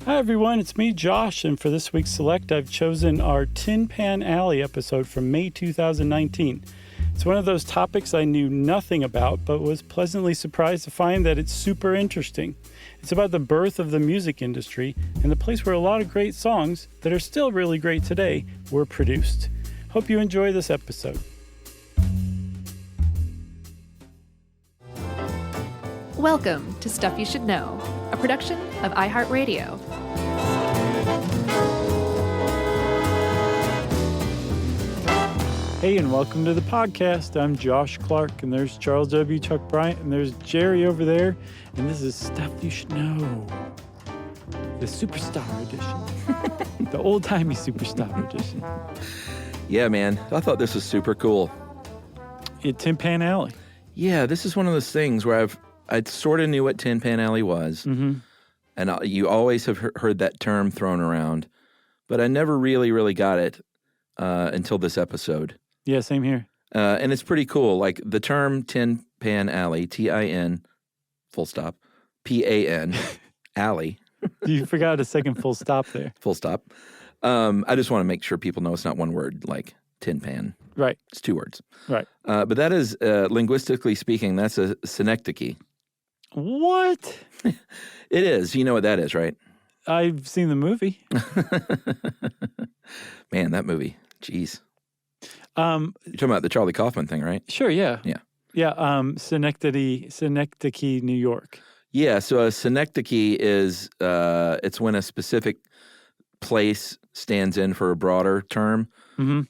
Hi everyone, it's me, Josh, and for this week's Select, I've chosen our Tin Pan Alley episode from May 2019. It's one of those topics I knew nothing about, but was pleasantly surprised to find that it's super interesting. It's about the birth of the music industry and the place where a lot of great songs that are still really great today were produced. Hope you enjoy this episode. Welcome to Stuff You Should Know, a production of iHeartRadio. Hey, and welcome to the podcast. I'm Josh Clark, and there's Charles W. Chuck Bryant, and there's Jerry over there, and this is Stuff You Should Know, the Superstar Edition, the old-timey Superstar Edition. Yeah, man, I thought this was super cool. At Tin Pan Alley. Yeah, this is one of those things where I sort of knew what Tin Pan Alley was, and you always have heard that term thrown around, but I never really got it until this episode. Yeah, same here. And it's pretty cool. Like the term Tin Pan Alley, T-I-N, full stop, P-A-N, alley. You forgot a second full stop there. Full stop. I just want to make sure people know it's not one word, like tin pan. Right. It's two words. Right. But that is, linguistically speaking, that's a synecdoche. What? It is. You know what that is, right? I've seen the movie. Man, that movie. Jeez. You're talking about the Charlie Kaufman thing, right? Sure, yeah. Yeah. Yeah, Synecdoche, New York. Yeah, so a synecdoche is, it's when a specific place stands in for a broader term,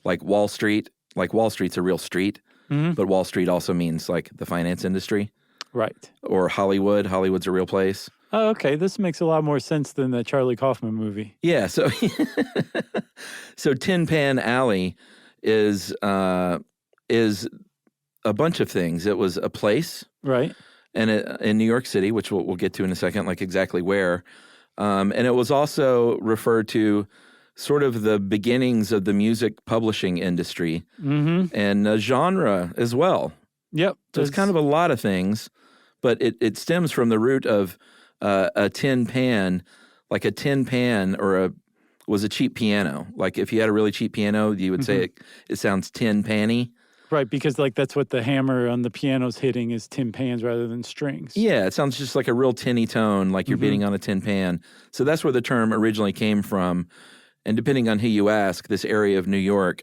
like Wall Street. Like Wall Street's a real street, but Wall Street also means like the finance industry. Right. Or Hollywood. Hollywood's a real place. Oh, okay. This makes a lot more sense than the Charlie Kaufman movie. Yeah, so Tin Pan Alley is a bunch of things. It was a place, right, and in New York City, which we'll get to in a second, like exactly where. And it was also referred to sort of the beginnings of the music publishing industry and a genre as well. Yep. So it's kind of a lot of things, but it stems from the root of a tin pan, like a tin pan was a cheap piano. Like if you had a really cheap piano, you would say it sounds tin panny. Right, because like that's what the hammer on the piano's hitting is tin pans rather than strings. Yeah, it sounds just like a real tinny tone, like you're beating on a tin pan. So that's where the term originally came from. And depending on who you ask, this area of New York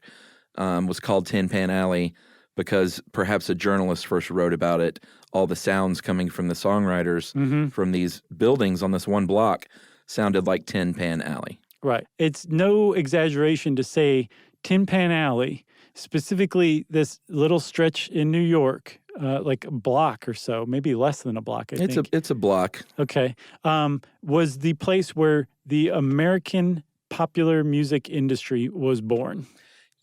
was called Tin Pan Alley because perhaps a journalist first wrote about it. All the sounds coming from the songwriters from these buildings on this one block sounded like Tin Pan Alley. Right. It's no exaggeration to say Tin Pan Alley, specifically this little stretch in New York, like a block or so, maybe less than a block, I think. It's a block. Okay. Was the place where the American popular music industry was born.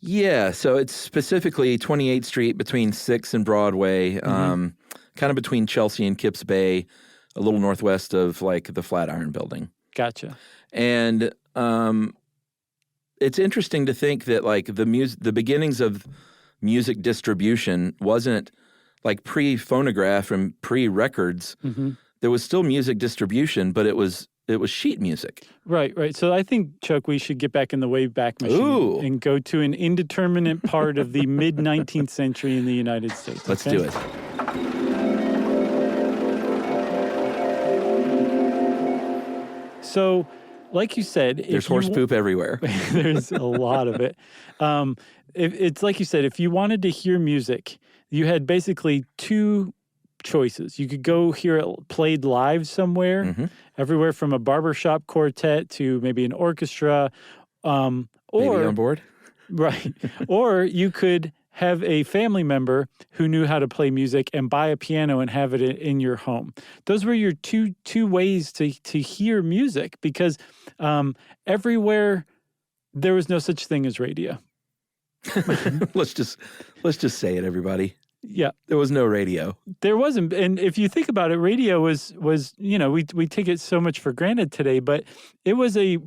Yeah, so it's specifically 28th Street between 6th and Broadway, kind of between Chelsea and Kips Bay, a little northwest of like the Flatiron Building. Gotcha. And it's interesting to think that like the beginnings of music distribution wasn't like pre-phonograph and pre-records. There was still music distribution, but it was sheet music. Right. So I think, Chuck, we should get back in the Wayback Machine and go to an indeterminate part of the mid-19th century in the United States. Let's do it. So, like you said... There's horse poop everywhere. There's a lot of it. It's like you said, if you wanted to hear music, you had basically two choices. You could go hear it played live somewhere, everywhere from a barbershop quartet to maybe an orchestra. Or maybe on board? Right. Or you could have a family member who knew how to play music and buy a piano and have it in your home. Those were your two ways to hear music because everywhere there was no such thing as radio. Let's just say it, everybody. Yeah. There was no radio. There wasn't. And if you think about it, radio was we take it so much for granted today, but it was a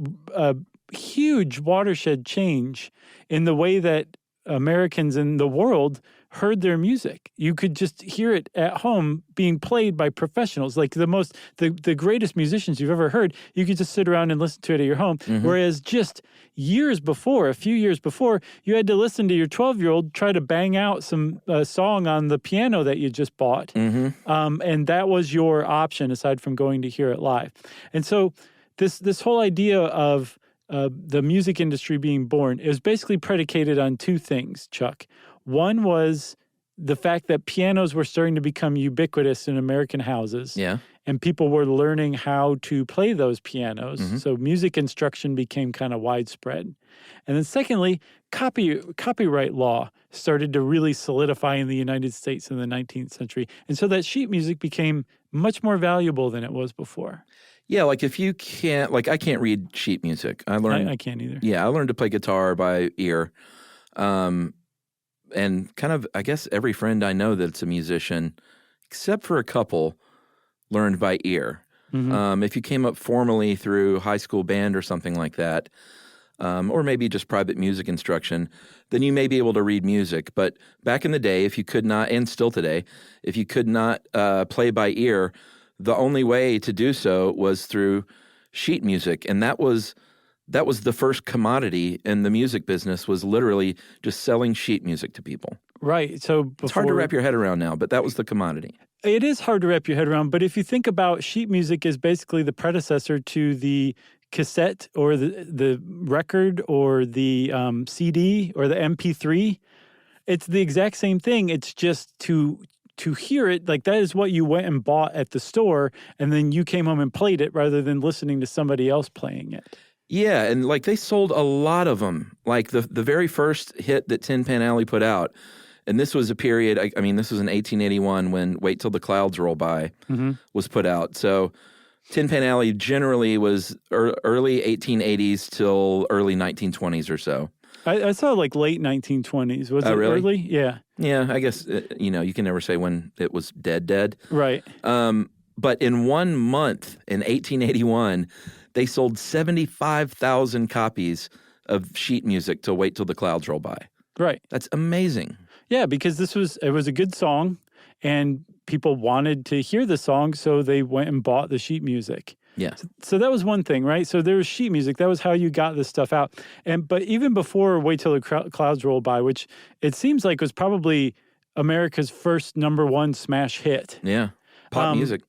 huge watershed change in the way that Americans in the world heard their music. You could just hear it at home being played by professionals, like the greatest musicians you've ever heard. You could just sit around and listen to it at your home. Whereas just a few years before, you had to listen to your 12-year-old try to bang out some song on the piano that you just bought. And that was your option aside from going to hear it live. And so this whole idea of the music industry being born is basically predicated on two things, Chuck. One was the fact that pianos were starting to become ubiquitous in American houses. Yeah. And people were learning how to play those pianos. So music instruction became kind of widespread. And then secondly, copyright law started to really solidify in the United States in the 19th century. And so that sheet music became much more valuable than it was before. Yeah, like if you can't, like I can't read sheet music. I can't either. Yeah, I learned to play guitar by ear. And kind of, I guess every friend I know that's a musician, except for a couple, learned by ear. If you came up formally through high school band or something like that, or maybe just private music instruction, then you may be able to read music. But back in the day, if you could not, and still today, if you could not play by ear, the only way to do so was through sheet music. And that was the first commodity in the music business, was literally just selling sheet music to people. Right. So it's hard to wrap your head around now, but that was the commodity. It is hard to wrap your head around, but if you think about sheet music as basically the predecessor to the cassette or the record or the CD or the MP3, it's the exact same thing. It's just to hear it, like that is what you went and bought at the store, and then you came home and played it rather than listening to somebody else playing it. Yeah, and like they sold a lot of them. Like the very first hit that Tin Pan Alley put out, and this was a period, I mean, this was in 1881 when Wait Till the Clouds Roll By was put out. So Tin Pan Alley generally was early 1880s till early 1920s or so. I saw like late 1920s. Was it really? Early? Yeah. Yeah, I guess, you can never say when it was dead. Right. But in 1 month in 1881, they sold 75,000 copies of sheet music to Wait Till the Clouds Roll By. Right. That's amazing. Yeah, because it was a good song, and people wanted to hear the song, so they went and bought the sheet music. Yeah. So that was one thing, right? So there was sheet music. That was how you got this stuff out. But even before Wait Till the Clouds Roll By, which it seems like was probably America's first #1 smash hit. Yeah. Pop music.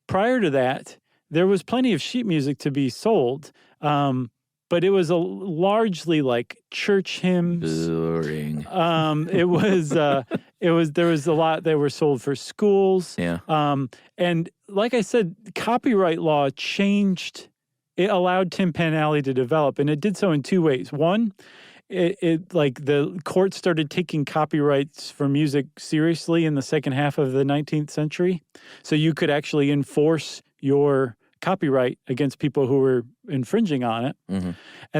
Prior to that, there was plenty of sheet music to be sold, but it was largely like church hymns. Boring. There was a lot that were sold for schools. Yeah. And like I said, copyright law changed. It allowed Tin Pan Alley to develop, and it did so in two ways. One, it like the court started taking copyrights for music seriously in the second half of the 19th century. So you could actually enforce your copyright against people who were infringing on it. And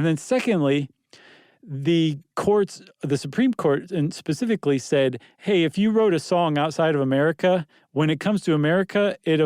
then secondly, the Supreme Court and specifically said, hey, if you wrote a song outside of America, when it comes to America, it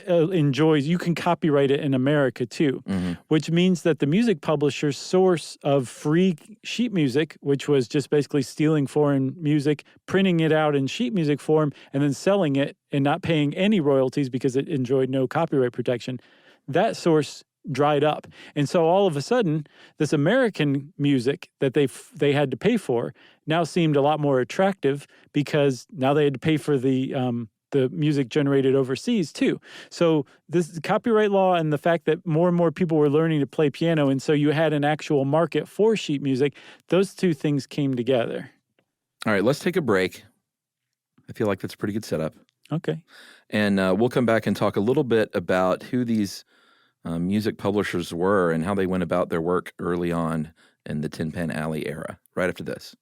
enjoys, you can copyright it in America too, which means that the music publisher's source of free sheet music, which was just basically stealing foreign music, printing it out in sheet music form, and then selling it and not paying any royalties because it enjoyed no copyright protection, that source dried up. And so all of a sudden, this American music that they had to pay for now seemed a lot more attractive because now they had to pay for the music generated overseas too. So this copyright law and the fact that more and more people were learning to play piano, and so you had an actual market for sheet music, those two things came together. All right, let's take a break. I feel like that's a pretty good setup. Okay. And we'll come back and talk a little bit about who these music publishers were and how they went about their work early on in the Tin Pan Alley era, right after this.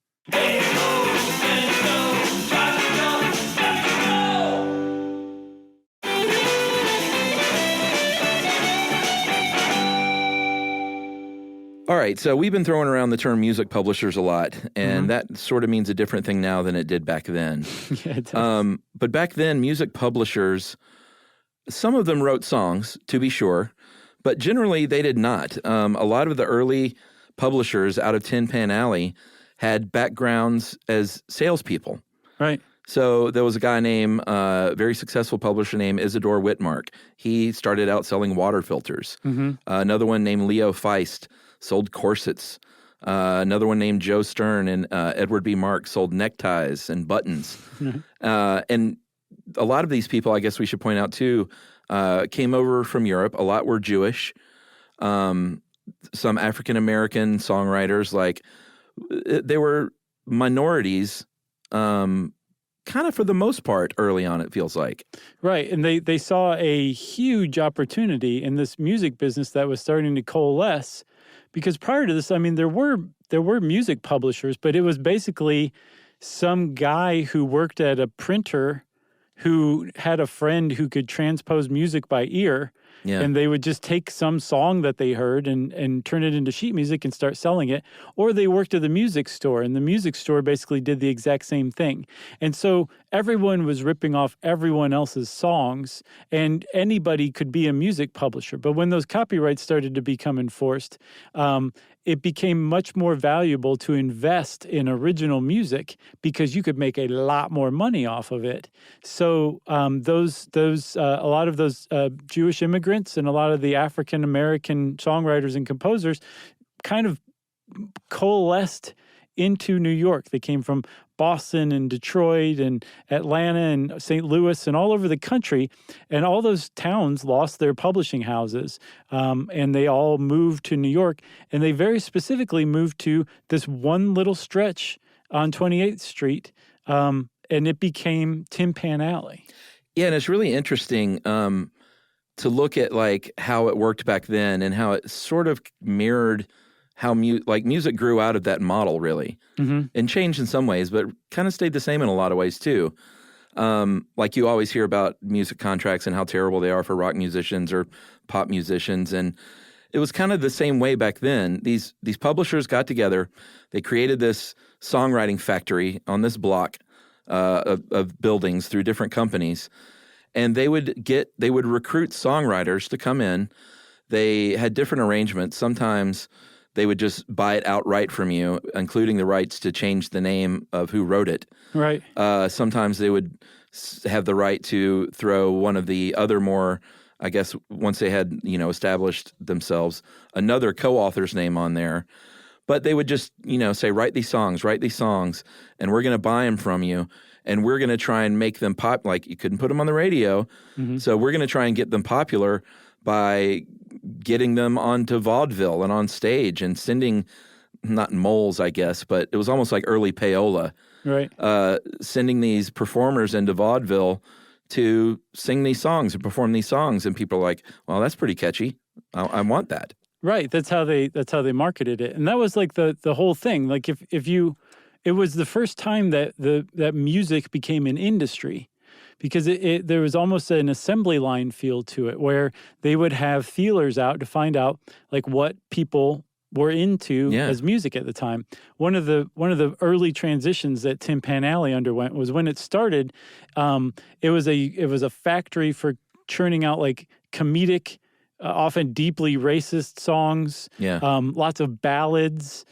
All right, so we've been throwing around the term music publishers a lot, and that sort of means a different thing now than it did back then. Yeah, it does. But back then, music publishers, some of them wrote songs, to be sure, but generally they did not. A lot of the early publishers out of Tin Pan Alley had backgrounds as salespeople. Right. So there was a guy named, very successful publisher named Isidore Whitmark. He started out selling water filters. Another one named Leo Feist sold corsets. Another one named Joe Stern and Edward B. Mark sold neckties and buttons. And a lot of these people, I guess we should point out too, came over from Europe. A lot were Jewish. Some African-American songwriters, like they were minorities, kind of for the most part early on, it feels like. Right. And they saw a huge opportunity in this music business that was starting to coalesce. Because prior to this, I mean, there were music publishers, but it was basically some guy who worked at a printer who had a friend who could transpose music by ear. Yeah. And they would just take some song that they heard and turn it into sheet music and start selling it. Or they worked at the music store, and the music store basically did the exact same thing. And so everyone was ripping off everyone else's songs, and anybody could be a music publisher. But when those copyrights started to become enforced, it became much more valuable to invest in original music because you could make a lot more money off of it. So a lot of those Jewish immigrants and a lot of the African American songwriters and composers kind of coalesced into New York. They came from Boston and Detroit and Atlanta and St. Louis and all over the country. And all those towns lost their publishing houses. And they all moved to New York. And they very specifically moved to this one little stretch on 28th Street. And it became Tin Pan Alley. Yeah, and it's really interesting to look at like how it worked back then and how it sort of mirrored how music grew out of that model, really, and changed in some ways, but kind of stayed the same in a lot of ways too. Like you always hear about music contracts and how terrible they are for rock musicians or pop musicians, and it was kind of the same way back then. These publishers got together, they created this songwriting factory on this block of buildings through different companies, and they would recruit songwriters to come in. They had different arrangements. Sometimes they would just buy it outright from you, including the rights to change the name of who wrote it. Right. Sometimes they would have the right to throw one of the other more, I guess, once they had, established themselves, another co-author's name on there. But they would just, say, write these songs, and we're going to buy them from you, and we're going to try and make them pop. Like, you couldn't put them on the radio, so we're going to try and get them popular by getting them onto vaudeville and on stage and sending, not moles, I guess, but it was almost like early payola. Right. Sending these performers into vaudeville to sing these songs and perform these songs, and people are like, well, that's pretty catchy. I want that. Right. That's how they marketed it. And that was like the whole thing. Like it was the first time that that music became an industry. Because there was almost an assembly line feel to it, where they would have feelers out to find out like what people were into as music at the time. One of the early transitions that Tin Pan Alley underwent was when it started. It was a factory for churning out like comedic, often deeply racist songs. Yeah. Lots of ballads.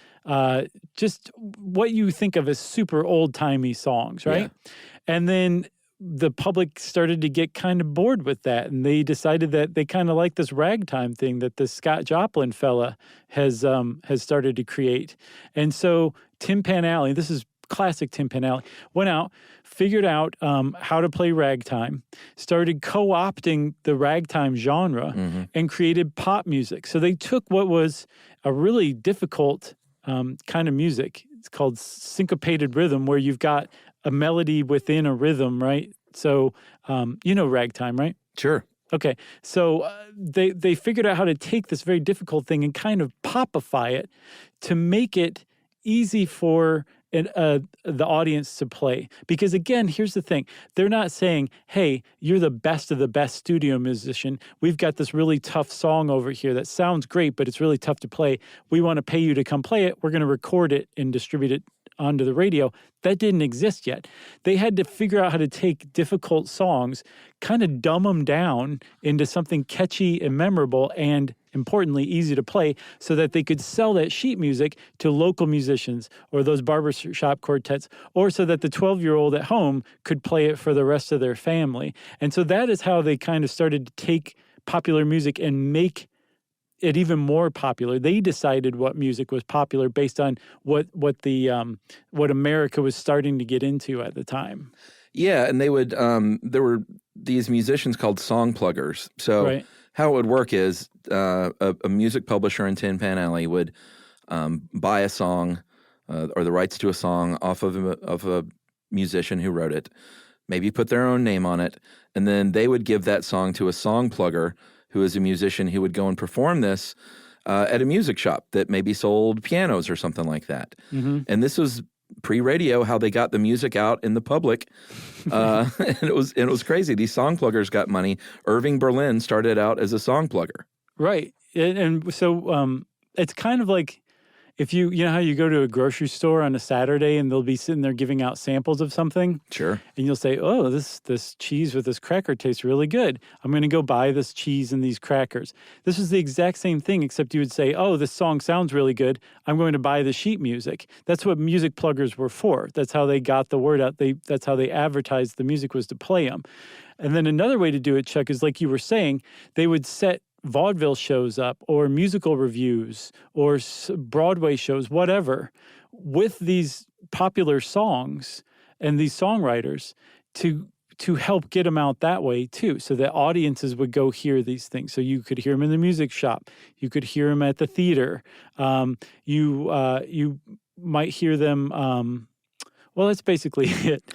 Just what you think of as super old timey songs, right? Yeah. And then the public started to get kind of bored with that, and they decided that they kind of like this ragtime thing that the Scott Joplin fella has started to create. And so Tin Pan Alley, this is classic Tin Pan Alley, went out, figured out how to play ragtime, started co-opting the ragtime genre, and created pop music. So they took what was a really difficult kind of music. It's called syncopated rhythm, where you've got a melody within a rhythm, right? So, ragtime, right? Sure. Okay. So they figured out how to take this very difficult thing and kind of popify it to make it easy for the audience to play. Because again, here's the thing. They're not saying, hey, you're the best of the best studio musician. We've got this really tough song over here that sounds great, but it's really tough to play. We want to pay you to come play it. We're going to record it and distribute it onto the radio. That didn't exist yet. They had to figure out how to take difficult songs, kind of dumb them down into something catchy and memorable and, importantly, easy to play so that they could sell that sheet music to local musicians or those barbershop quartets, or so that the 12-year-old at home could play it for the rest of their family. And so that is how they kind of started to take popular music and make it even more popular. They decided what music was popular based on what America was starting to get into at the time. Yeah, and they would there were these musicians called song pluggers. So Right. how it would work is a music publisher in Tin Pan Alley would buy a song or the rights to a song off of a musician who wrote it, maybe put their own name on it, and then they would give that song to a song plugger who is a musician who would go and perform this at a music shop that maybe sold pianos or something like that. Mm-hmm. And this was pre-radio, how they got the music out in the public. And it was crazy. These song pluggers got money. Irving Berlin started out as a song plugger. Right. And so it's kind of like if you know how you go to a grocery store on a Saturday and they'll be sitting there giving out samples of something? Sure. And you'll say, oh, this cheese with this cracker tastes really good. I'm going to go buy this cheese and these crackers. This is the exact same thing, except you would say, oh, this song sounds really good. I'm going to buy the sheet music. That's what music pluggers were for. That's how they got the word out. That's how they advertised the music, was to play them. And then another way to do it, Chuck, is like you were saying, they would set vaudeville shows up or musical reviews or Broadway shows, whatever, with these popular songs and these songwriters to help get them out that way too, so that audiences would go hear these things. So you could hear them in the music shop, you could hear them at the theater, you might hear them. Well, that's basically it.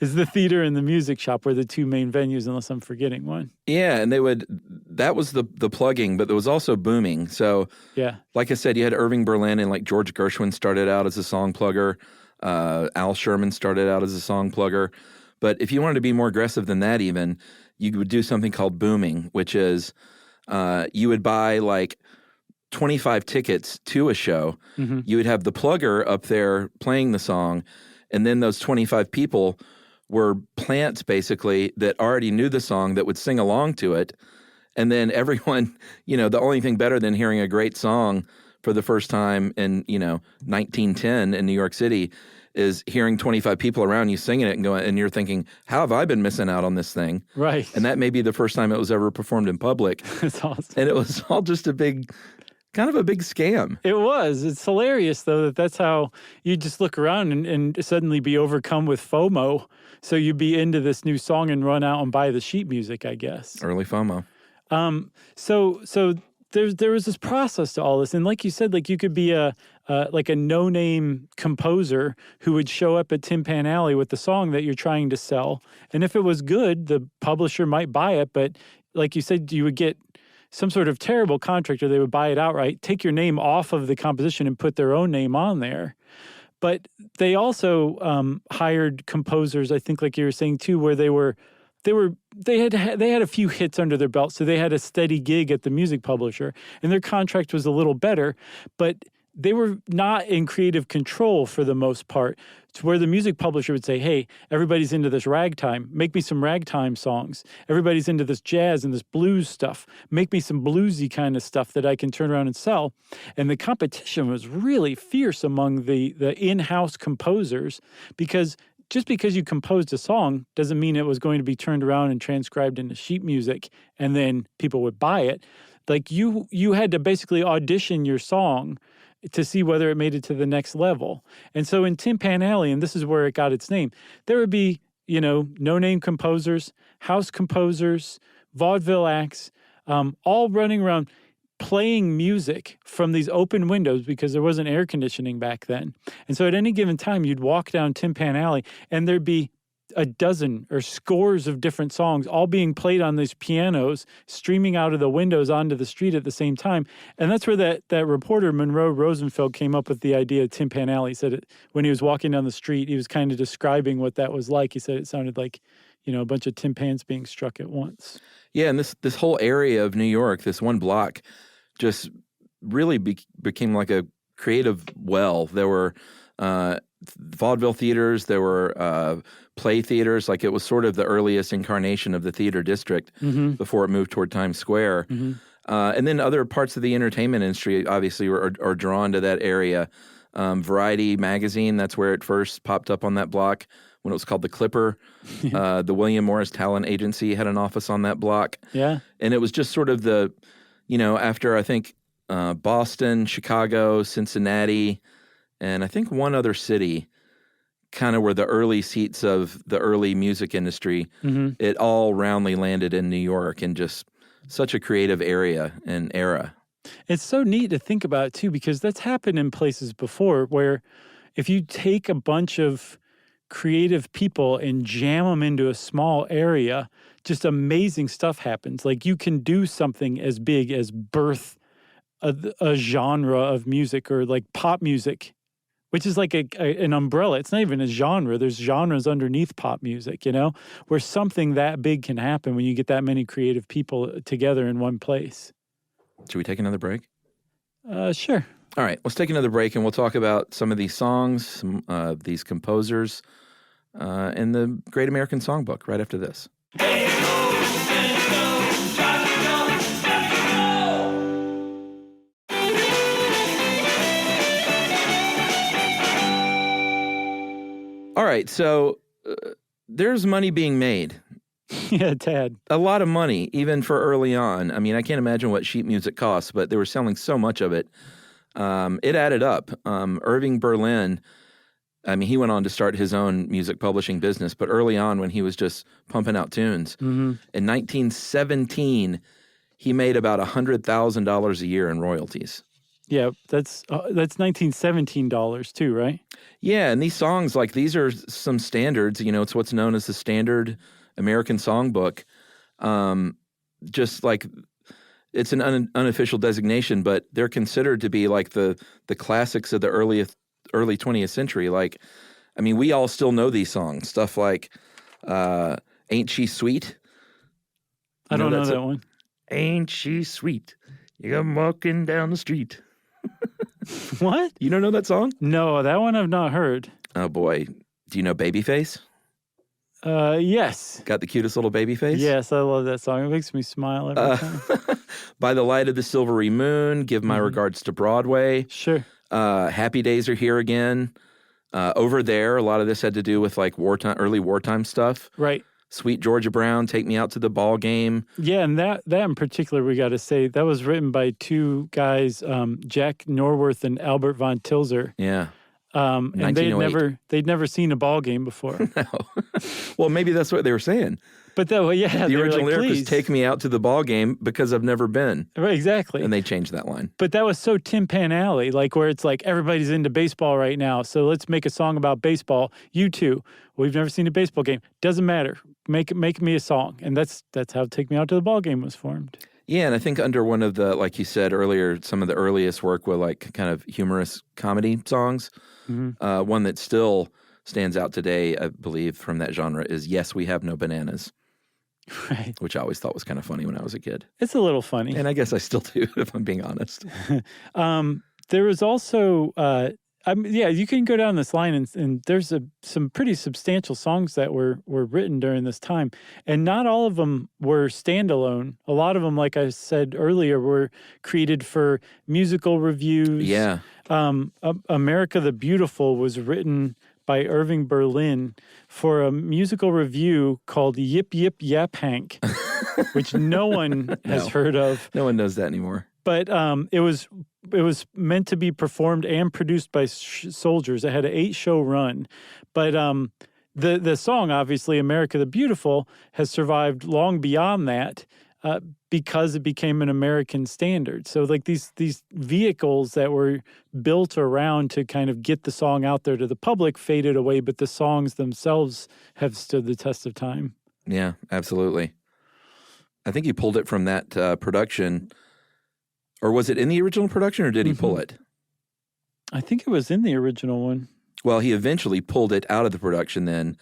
Is the theater and the music shop were the two main venues, unless I'm forgetting one. Yeah, and that was the plugging, but there was also booming. So, yeah, like I said, you had Irving Berlin and like George Gershwin started out as a song plugger. Al Sherman started out as a song plugger. But if you wanted to be more aggressive than that even, you would do something called booming, which is you would buy like 25 tickets to a show. Mm-hmm. You would have the plugger up there playing the song, and then those 25 people were plants basically that already knew the song that would sing along to it. And then everyone, the only thing better than hearing a great song for the first time in, 1910 in New York City is hearing 25 people around you singing it and you're thinking, how have I been missing out on this thing? Right. And that may be the first time it was ever performed in public. That's awesome. And it was all just kind of a big scam. It was. It's hilarious, though, that's how you just look around and suddenly be overcome with FOMO. So you'd be into this new song and run out and buy the sheet music, I guess. Early FOMO. So there was this process to all this. And like you said, like you could be a no-name composer who would show up at Tin Pan Alley with the song that you're trying to sell. And if it was good, the publisher might buy it. But like you said, you would get some sort of terrible contract, or they would buy it outright, take your name off of the composition and put their own name on there. But they also hired composers, I think, like you were saying too, where they had a few hits under their belt, so they had a steady gig at the music publisher, and their contract was a little better, but they were not in creative control for the most part, to where the music publisher would say, hey, everybody's into this ragtime. Make me some ragtime songs. Everybody's into this jazz and this blues stuff. Make me some bluesy kind of stuff that I can turn around and sell. And the competition was really fierce among the in-house composers, because just because you composed a song doesn't mean it was going to be turned around and transcribed into sheet music and then people would buy it. Like you had to basically audition your song to see whether it made it to the next level. And so in Tin Pan Alley, and this is where it got its name, there would be, no-name composers, house composers, vaudeville acts, all running around playing music from these open windows because there wasn't air conditioning back then. And so at any given time, you'd walk down Tin Pan Alley and there'd be a dozen or scores of different songs all being played on these pianos, streaming out of the windows onto the street at the same time. And that's where that reporter, Monroe Rosenfeld, came up with the idea of Tin Pan Alley. He said when he was walking down the street, he was kind of describing what that was like. He said it sounded like, a bunch of tin pans being struck at once. Yeah, and this whole area of New York, this one block, just really became like a creative well. There were vaudeville theaters. There were play theaters. Like, it was sort of the earliest incarnation of the theater district before it moved toward Times Square. And then other parts of the entertainment industry obviously are drawn to that area. Variety magazine, that's where it first popped up on that block when it was called The Clipper. The William Morris Talent Agency had an office on that block. Yeah. And it was just sort of the, after I think Boston, Chicago, Cincinnati, and I think one other city kind of were the early seats of the early music industry. It all roundly landed in New York, and just such a creative area and era. It's so neat to think about, too, because that's happened in places before where if you take a bunch of creative people and jam them into a small area, just amazing stuff happens. Like, you can do something as big as birth a genre of music, or like pop music, which is like an umbrella. It's not even a genre. There's genres underneath pop music, where something that big can happen when you get that many creative people together in one place. Should we take another break? Sure. All right, let's take another break, and we'll talk about some of these songs, these composers, and the Great American Songbook right after this. All right, so there's money being made. Yeah, tad. A lot of money, even for early on. I mean, I can't imagine what sheet music costs, but they were selling so much of it. It added up. Irving Berlin, I mean, he went on to start his own music publishing business, but early on when he was just pumping out tunes, in 1917, he made about $100,000 a year in royalties. Yeah, that's $1917 too, right? Yeah, and these songs, like, these are some standards. It's what's known as the Standard American Songbook. Just like, it's an unofficial designation, but they're considered to be like the classics of the early 20th century. Like, I mean, we all still know these songs. Stuff like Ain't She Sweet? I don't know that one. Ain't she sweet? I'm walking down the street. What? You don't know that song? No, that one I've not heard. Oh, boy. Do you know Babyface? Yes. Got the cutest little baby face? Yes, I love that song. It makes me smile every time. By the Light of the Silvery Moon, Give My Regards to Broadway. Sure. Happy Days Are Here Again. Over There, a lot of this had to do with like early wartime stuff. Right. Sweet Georgia Brown, Take Me Out to the Ball Game. Yeah, and that in particular, we got to say, that was written by two guys, Jack Norworth and Albert von Tilzer. Yeah. And they'd never seen a ball game before. No. Well, maybe that's what they were saying. But the original lyric was please. Take me out to the ball game because I've never been. Right, exactly. And they changed that line. But that was so Tin Pan Alley, like where it's like everybody's into baseball right now, so let's make a song about baseball. You too. We've never seen a baseball game. Doesn't matter. Make me a song. And that's how Take Me Out to the Ball Game was formed. Yeah, and I think under one of the, like you said earlier, some of the earliest work were like kind of humorous comedy songs. One that still stands out today, I believe, from that genre is Yes, We Have No Bananas. Right. Which I always thought was kind of funny when I was a kid. It's a little funny. And I guess I still do, if I'm being honest. There was also, you can go down this line and there's some pretty substantial songs that were written during this time. And not all of them were standalone. A lot of them, like I said earlier, were created for musical reviews. Yeah. America the Beautiful was written by Irving Berlin for a musical review called Yip Yip Yap Hank, which no one has heard of. No one knows that anymore. But it was meant to be performed and produced by soldiers. It had an 8-show run. But the song, obviously, America the Beautiful, has survived long beyond that because it became an American standard. So like these vehicles that were built around to kind of get the song out there to the public faded away, but the songs themselves have stood the test of time. Yeah, absolutely. I think he pulled it from that production. Or was it in the original production, or did he pull it? I think it was in the original one. Well, he eventually pulled it out of the production then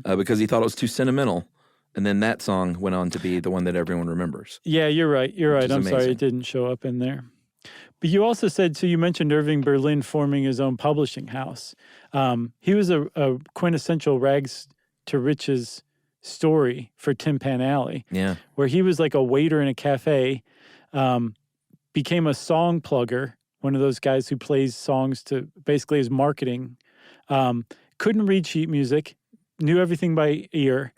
because he thought it was too sentimental. And then that song went on to be the one that everyone remembers. Yeah, you're right. I'm amazing. sorry it didn't show up in there. But you also said, so you mentioned Irving Berlin forming his own publishing house. He was a quintessential rags to riches story for Tin Pan Alley. Yeah. Where he was like a waiter in a cafe, became a song plugger, one of those guys who plays songs to basically his marketing. Couldn't read sheet music, knew everything by ear.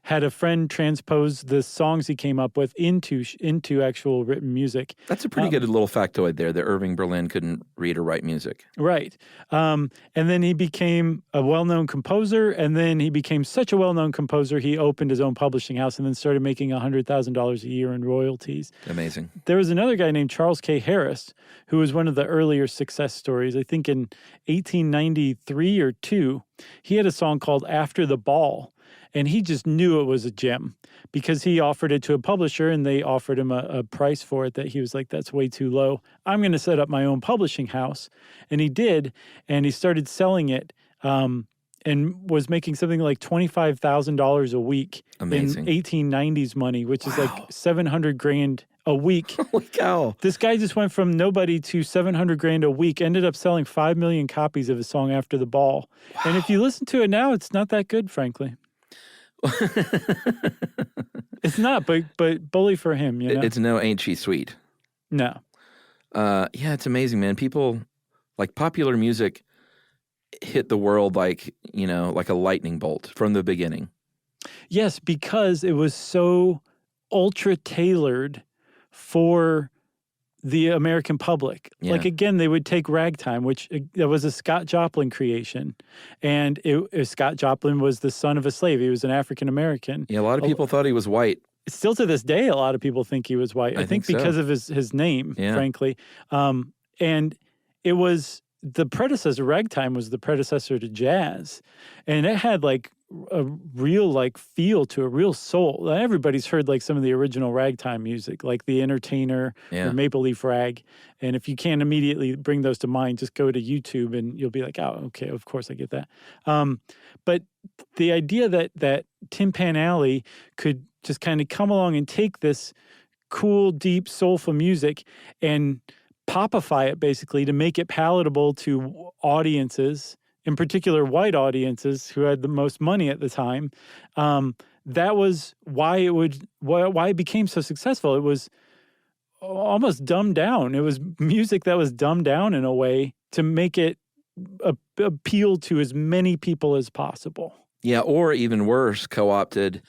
Had a friend transpose the songs he came up with into actual written music. That's a pretty good little factoid there, that Irving Berlin couldn't read or write music. Right. And then he became a well-known composer, and then he became such a well-known composer, he opened his own publishing house and then started making $100,000 a year in royalties. Amazing. There was another guy named Charles K. Harris, who was one of the earlier success stories. I think in 1893 or 2, he had a song called After the Ball. And he just knew it was a gem because he offered it to a publisher and they offered him a price for it that he was like, that's way too low. I'm going to set up my own publishing house. And he did. And he started selling it and was making something like $25,000 a week. Amazing. In 1890s money, which is like $700,000 a week. Holy cow. This guy just went from nobody to $700,000 a week, ended up selling 5 million copies of his song After the Ball. Wow. And if you listen to it now, it's not that good, frankly. It's not, but bully for him, you know? It's no Ain't She Sweet. No. Yeah, it's amazing, man. People, like, popular music hit the world like, you know, like a lightning bolt from the beginning. Yes, because it was so ultra tailored for the American public. Yeah. Like, again, they would take ragtime, which that was a Scott Joplin creation. And Scott Joplin was the son of a slave. He was an African-American. Yeah, a lot of people thought he was white. Still to this day, a lot of people think he was white. I think because so. of his name, Yeah. frankly. And it was the predecessor, ragtime was the predecessor to jazz. And it had like a real like feel to a real soul. Everybody's heard like some of the original ragtime music, like The Entertainer or Maple Leaf Rag. And if you can't immediately bring those to mind, just go to YouTube and you'll be like, oh, okay, of course I get that. But the idea that Tin Pan Alley could just kind of come along and take this cool, deep, soulful music and popify it basically to make it palatable to audiences, in particular white audiences who had the most money at the time. That was why it became so successful. It was almost dumbed down. It was music that was dumbed down in a way to make it appeal to as many people as possible. Yeah, or even worse, co-opted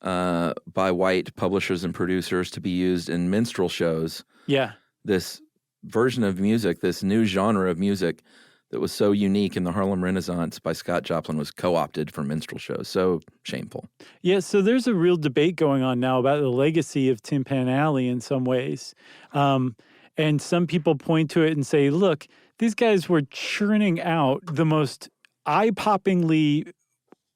by white publishers and producers to be used in minstrel shows. Yeah. This version of music, this new genre of music that was so unique in the Harlem Renaissance by Scott Joplin was co-opted for minstrel shows. So shameful. Yeah, so there's a real debate going on now about the legacy of Tin Pan Alley in some ways. And some people point to it and say, look, these guys were churning out the most eye-poppingly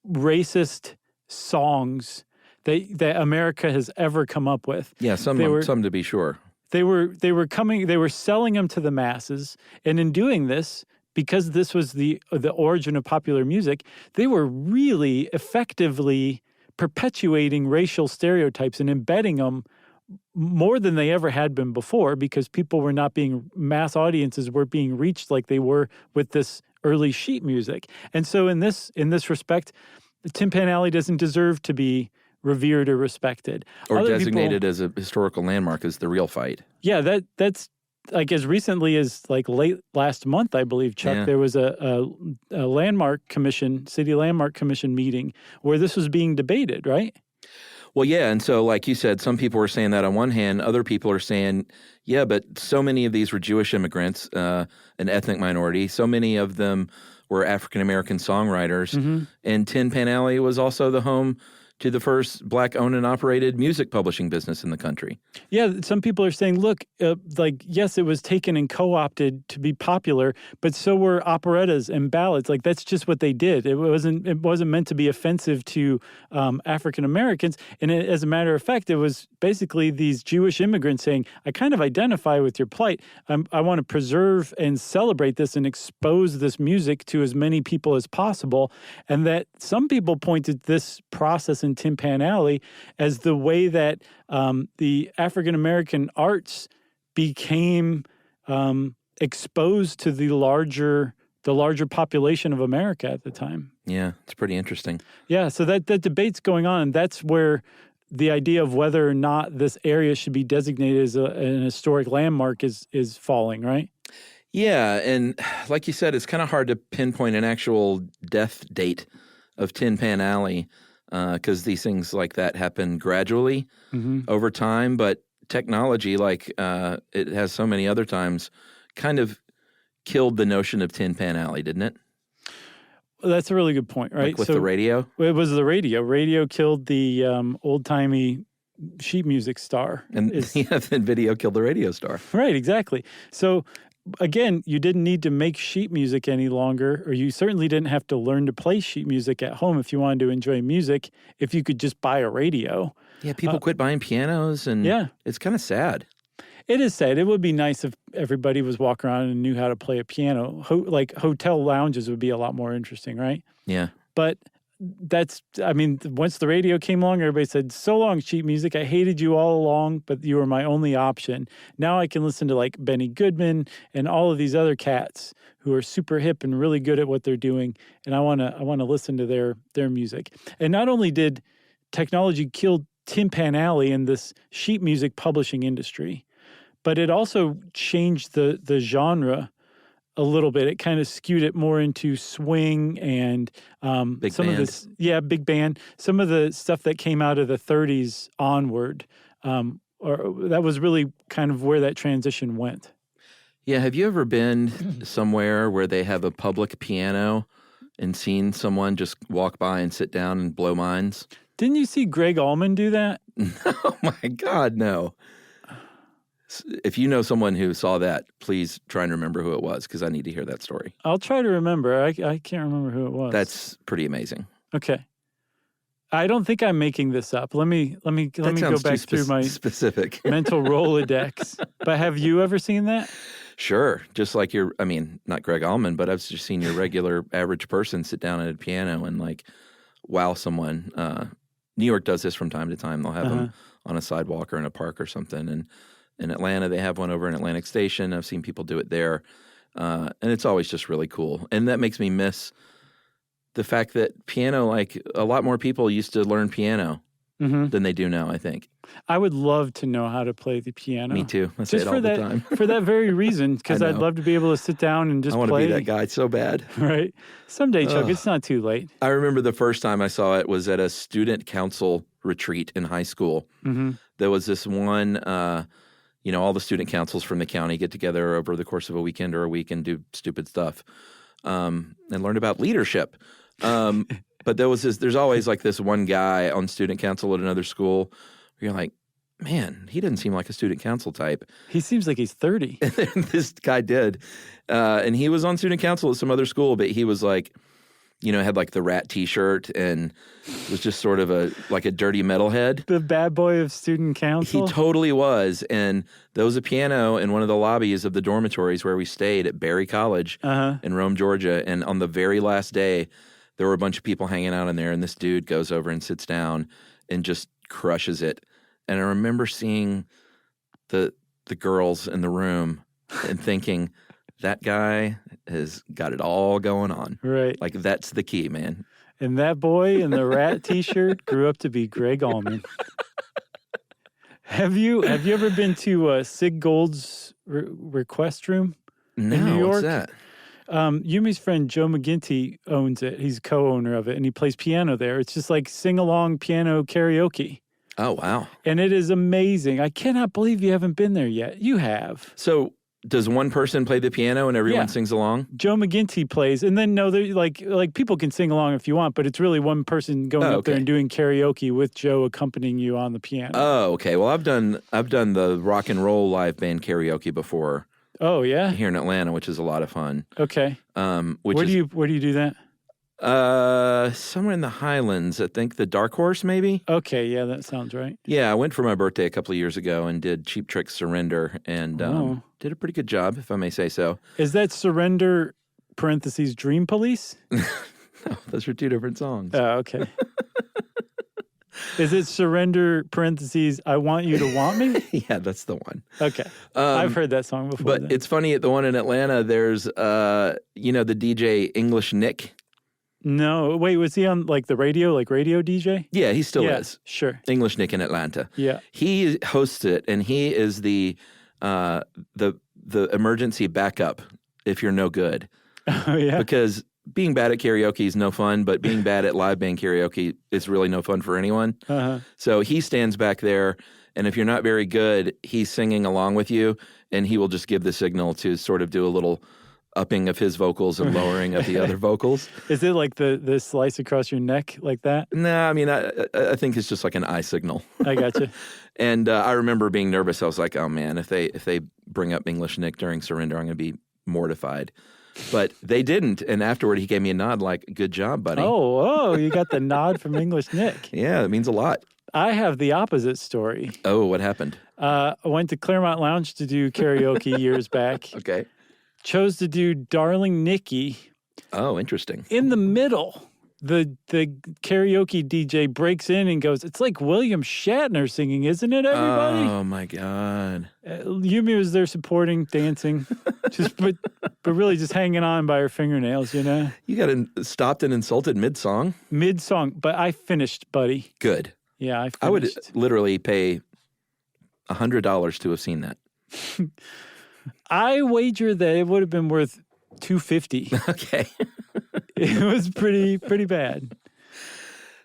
racist songs that America has ever come up with. Yeah, some to be sure. They were selling them to the masses, and in doing this, because this was the origin of popular music, they were really effectively perpetuating racial stereotypes and embedding them more than they ever had been before, because mass audiences were being reached like they were with this early sheet music. And so in this respect, the Tin Pan Alley doesn't deserve to be revered or respected. Or designated as a historical landmark is the real fight. Yeah, that's like as recently as like late last month, I believe, Chuck, there was a landmark commission, city landmark commission meeting where this was being debated, right? Well, yeah, and so like you said, some people were saying that on one hand, other people are saying, yeah, but so many of these were Jewish immigrants, an ethnic minority. So many of them were African-American songwriters. And Tin Pan Alley was also the home to the first Black-owned and operated music publishing business in the country. Yeah, some people are saying, look, yes, it was taken and co-opted to be popular, but so were operettas and ballads. Like, that's just what they did. It wasn't meant to be offensive to African Americans. And as a matter of fact, it was basically these Jewish immigrants saying, I kind of identify with your plight. I want to preserve and celebrate this and expose this music to as many people as possible. And that some people pointed this process in Tin Pan Alley as the way that the African-American arts became exposed to the larger population of America at the time. Yeah, it's pretty interesting. Yeah, so that debate's going on, and that's where the idea of whether or not this area should be designated as an historic landmark is falling, right? Yeah, and like you said, it's kind of hard to pinpoint an actual death date of Tin Pan Alley because these things like that happen gradually over time, but technology, like it has so many other times, kind of killed the notion of Tin Pan Alley, didn't it? Well, that's a really good point, right? Like with the radio? It was the radio. Radio killed the old-timey sheet music star. And then video killed the radio star. Right, exactly. So, again, you didn't need to make sheet music any longer, or you certainly didn't have to learn to play sheet music at home if you wanted to enjoy music, if you could just buy a radio. Yeah, people quit buying pianos, and it's kind of sad. It is sad. It would be nice if everybody was walking around and knew how to play a piano. Like hotel lounges would be a lot more interesting, right? Yeah. But once the radio came along, everybody said, so long, sheet music. I hated you all along, but you were my only option. Now I can listen to like Benny Goodman and all of these other cats who are super hip and really good at what they're doing. And I want to listen to their music. And not only did technology kill Tin Pan Alley and this sheet music publishing industry, but it also changed the genre a little bit. It kind of skewed it more into swing and big some band. of this, big band. Some of the stuff that came out of the 30s onward, or that was really kind of where that transition went. Yeah, have you ever been somewhere where they have a public piano and seen someone just walk by and sit down and blow minds? Didn't you see Greg Allman do that? Oh my God, no. If you know someone who saw that, please try and remember who it was, because I need to hear that story. I'll try to remember. I can't remember who it was. That's pretty amazing. Okay. I don't think I'm making this up. Let me go back through my specific mental Rolodex. But have you ever seen that? Sure. Just like not Greg Allman, but I've just seen your regular average person sit down at a piano and like wow someone. New York does this from time to time. They'll have them on a sidewalk or in a park or something. And in Atlanta, they have one over in Atlantic Station. I've seen people do it there. And it's always just really cool. And that makes me miss the fact that piano, like a lot more people used to learn piano than they do now, I think. I would love to know how to play the piano. Me too. I say it all the time. For that very reason, because I'd love to be able to sit down and just play. I want to be that guy so bad. Right. Someday, Chuck, it's not too late. I remember the first time I saw it was at a student council retreat in high school. There was this one, all the student councils from the county get together over the course of a weekend or a week and do stupid stuff and learn about leadership. But there's always like this one guy on student council at another school where you're like, man, he doesn't seem like a student council type. He seems like he's 30. And this guy did. And he was on student council at some other school, but he was like, had like the Rat t-shirt and was just sort of a dirty metalhead. The bad boy of student council? He totally was. And there was a piano in one of the lobbies of the dormitories where we stayed at Berry College in Rome, Georgia. And on the very last day, there were a bunch of people hanging out in there, and this dude goes over and sits down and just crushes it. And I remember seeing the girls in the room and thinking, that guy has got it all going on. Right. Like, that's the key, man. And that boy in the Rat t-shirt grew up to be Greg Allman. Have you ever been to Sig Gold's request room in New York? What's that? Yumi's friend Joe McGinty owns it. He's co-owner of it, and he plays piano there. It's just like sing-along piano karaoke. Oh, wow. And it is amazing. I cannot believe you haven't been there yet. You have. So does one person play the piano and everyone sings along? Joe McGinty plays, and then like people can sing along if you want, but it's really one person going up there and doing karaoke with Joe accompanying you on the piano. Oh, okay. Well, I've done the rock and roll live band karaoke before. Oh, yeah? Here in Atlanta, which is a lot of fun. Okay. Where do you do that? Somewhere in the Highlands. I think the Dark Horse, maybe. Okay, yeah, that sounds right. Yeah, I went for my birthday a couple of years ago and did Cheap Trick Surrender and did a pretty good job, if I may say so. Is that Surrender parentheses Dream Police? No, those are two different songs. Oh, okay. Is it surrender, parentheses, I want you to want me? Yeah, that's the one. Okay. I've heard that song before. But then. it's funny, at the one in Atlanta, there's, the DJ English Nick. No, wait, was he on like the radio, like radio DJ? Yeah, he still is. Sure. English Nick in Atlanta. Yeah. He hosts it, and he is the emergency backup if you're no good. Oh, yeah. Because being bad at karaoke is no fun, but being bad at live band karaoke is really no fun for anyone. Uh-huh. So he stands back there, and if you're not very good, he's singing along with you, and he will just give the signal to sort of do a little upping of his vocals and lowering of the other vocals. Is it like the slice across your neck like that? No, I mean, I think it's just like an eye signal. I gotcha. And I remember being nervous. I was like, oh, man, if they bring up English Nick during Surrender, I'm going to be mortified. But they didn't. And afterward, he gave me a nod like, good job, buddy. Oh, you got the nod from English Nick. Yeah, it means a lot. I have the opposite story. Oh, what happened? I went to Claremont Lounge to do karaoke years back. Okay. Chose to do Darling Nikki. Oh, interesting. In the middle, the karaoke DJ breaks in and goes, it's like William Shatner singing, isn't it, everybody? Oh, my God. Yumi was there supporting, dancing, but really just hanging on by her fingernails, you know? You got stopped and insulted mid-song? Mid-song, but I finished, buddy. Good. Yeah, I finished. I would literally pay $100 to have seen that. I wager that it would have been worth $250. Okay. It was pretty bad.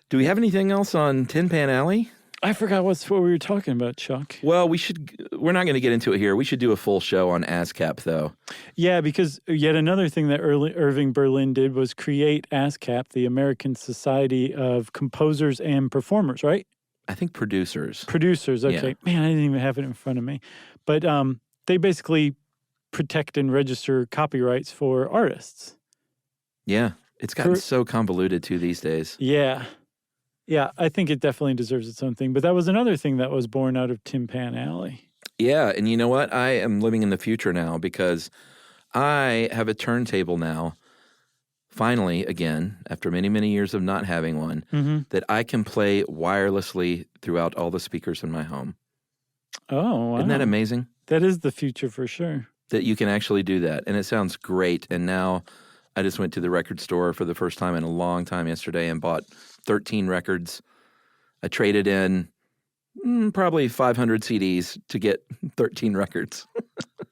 Do we have anything else on Tin Pan Alley? I forgot what we were talking about, Chuck. Well, we're not going to get into it here. We should do a full show on ASCAP, though. Yeah, because yet another thing that Irving Berlin did was create ASCAP, the American Society of Composers and Performers, right? I think producers. Producers, okay. Yeah. Man, I didn't even have it in front of me. But they basically protect and register copyrights for artists. Yeah, it's gotten so convoluted, too, these days. Yeah. Yeah, I think it definitely deserves its own thing. But that was another thing that was born out of Tin Pan Alley. Yeah, and you know what? I am living in the future now because I have a turntable now, finally, again, after many, many years of not having one, that I can play wirelessly throughout all the speakers in my home. Oh, wow. Isn't that amazing? That is the future for sure. That you can actually do that. And it sounds great. And now I just went to the record store for the first time in a long time yesterday and bought 13 records. I traded in probably 500 CDs to get 13 records.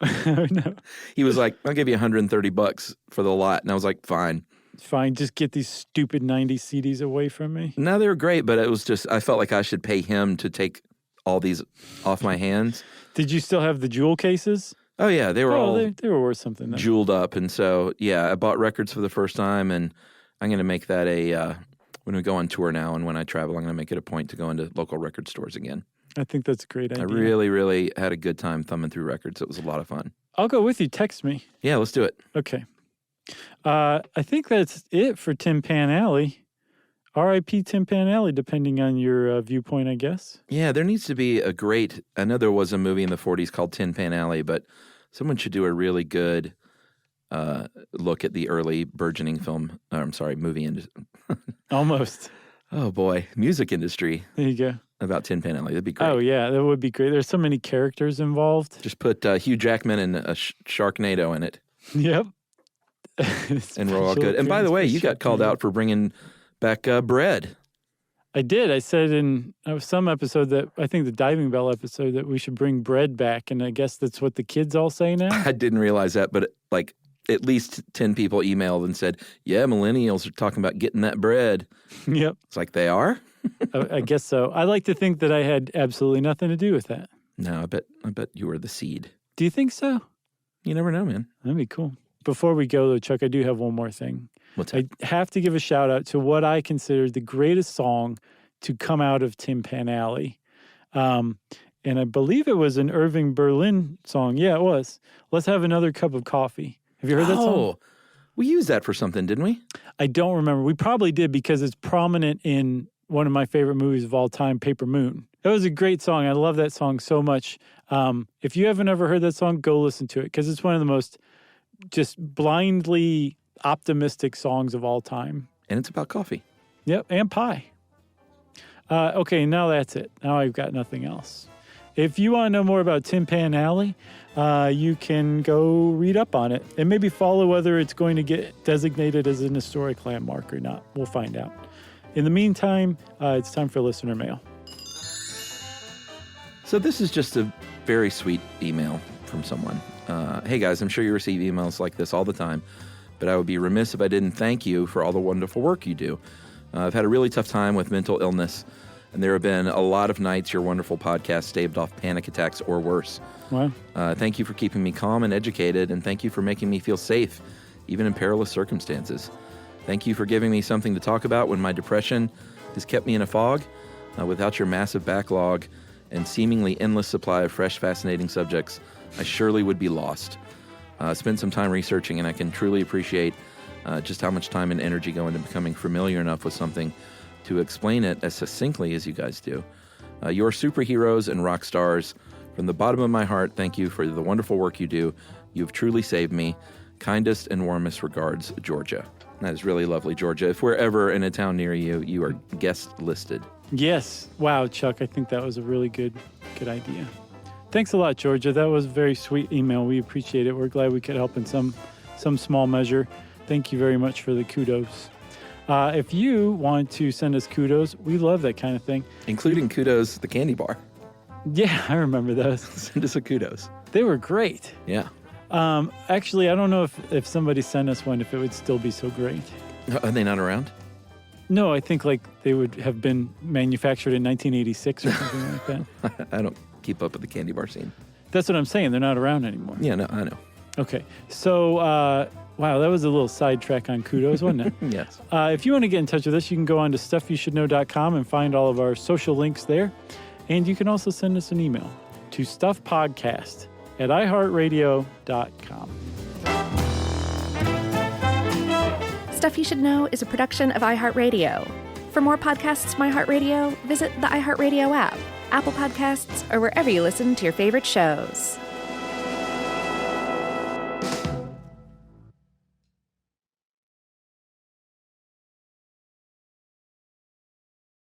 Oh, no. He was like, I'll give you $130 for the lot. And I was like, fine. Fine, just get these stupid 90 CDs away from me. No, they were great, but it was just, I felt like I should pay him to take all these off my hands. Did you still have the jewel cases? Oh, yeah, they were all they were worth something, though. jeweled up. And so, yeah, I bought records for the first time, and I'm going to make that when we go on tour now and when I travel, I'm going to make it a point to go into local record stores again. I think that's a great idea. I really, really had a good time thumbing through records. It was a lot of fun. I'll go with you. Text me. Yeah, let's do it. Okay. I think that's it for Tin Pan Alley. R.I.P. Tin Pan Alley, depending on your viewpoint, I guess. Yeah, there needs to be I know there was a movie in the 40s called Tin Pan Alley, but someone should do a really good look at the early burgeoning movie industry. Almost. Oh, boy. Music industry. There you go. About Tin Pan Alley. That'd be great. Oh, yeah, that would be great. There's so many characters involved. Just put Hugh Jackman and a Sharknado in it. Yep. And we're all good. And by the way, you got called out for bringing back bread. I did. I said in some episode that, I think the Diving Bell episode, that we should bring bread back. And I guess that's what the kids all say now. I didn't realize that, but at least 10 people emailed and said, yeah, millennials are talking about getting that bread. Yep. It's like, they are? I guess so. I like to think that I had absolutely nothing to do with that. No, I bet you were the seed. Do you think so? You never know, man. That'd be cool. Before we go, though, Chuck, I do have one more thing. What's that? I have to give a shout out to what I consider the greatest song to come out of Tin Pan Alley. And I believe it was an Irving Berlin song. Yeah, it was. Let's Have Another Cup of Coffee. Have you heard that song? Oh, we used that for something, didn't we? I don't remember. We probably did because it's prominent in one of my favorite movies of all time, Paper Moon. It was a great song. I love that song so much. If you haven't ever heard that song, go listen to it because it's one of the most just blindly optimistic songs of all time. And it's about coffee. Yep, and pie. Okay, now that's it. Now I've got nothing else. If you want to know more about Tin Pan Alley, you can go read up on it and maybe follow whether it's going to get designated as an historic landmark or not. We'll find out. In the meantime, it's time for listener mail. So this is just a very sweet email from someone. Hey guys, I'm sure you receive emails like this all the time, but I would be remiss if I didn't thank you for all the wonderful work you do. I've had a really tough time with mental illness, and there have been a lot of nights your wonderful podcast staved off panic attacks or worse. Wow. Thank you for keeping me calm and educated, and thank you for making me feel safe, even in perilous circumstances. Thank you for giving me something to talk about when my depression has kept me in a fog. Without your massive backlog and seemingly endless supply of fresh, fascinating subjects, I surely would be lost. Spent some time researching, and I can truly appreciate just how much time and energy go into becoming familiar enough with something to explain it as succinctly as you guys do. You're superheroes and rock stars. From the bottom of my heart, thank you for the wonderful work you do. You've truly saved me. Kindest and warmest regards, Georgia. That is really lovely, Georgia. If we're ever in a town near you, you are guest listed. Yes. Wow, Chuck, I think that was a really good idea. Thanks a lot, Georgia. That was a very sweet email. We appreciate it. We're glad we could help in some small measure. Thank you very much for the kudos. If you want to send us kudos, we love that kind of thing. Including kudos, the candy bar. Yeah, I remember those. Send us a kudos. They were great. Yeah. Actually, I don't know if somebody sent us one, if it would still be so great. Are they not around? No, I think like they would have been manufactured in 1986 or something like that. I don't keep up with the candy bar scene. That's what I'm saying. They're not around anymore. Yeah, no, I know. Okay. So, wow, that was a little sidetrack on kudos, wasn't it? Yes. If you want to get in touch with us, you can go on to stuffyoushouldknow.com and find all of our social links there. And you can also send us an email to stuffpodcast@iHeartRadio.com. Stuff You Should Know is a production of iHeartRadio. For more podcasts from iHeartRadio, visit the iHeartRadio app, Apple Podcasts, or wherever you listen to your favorite shows.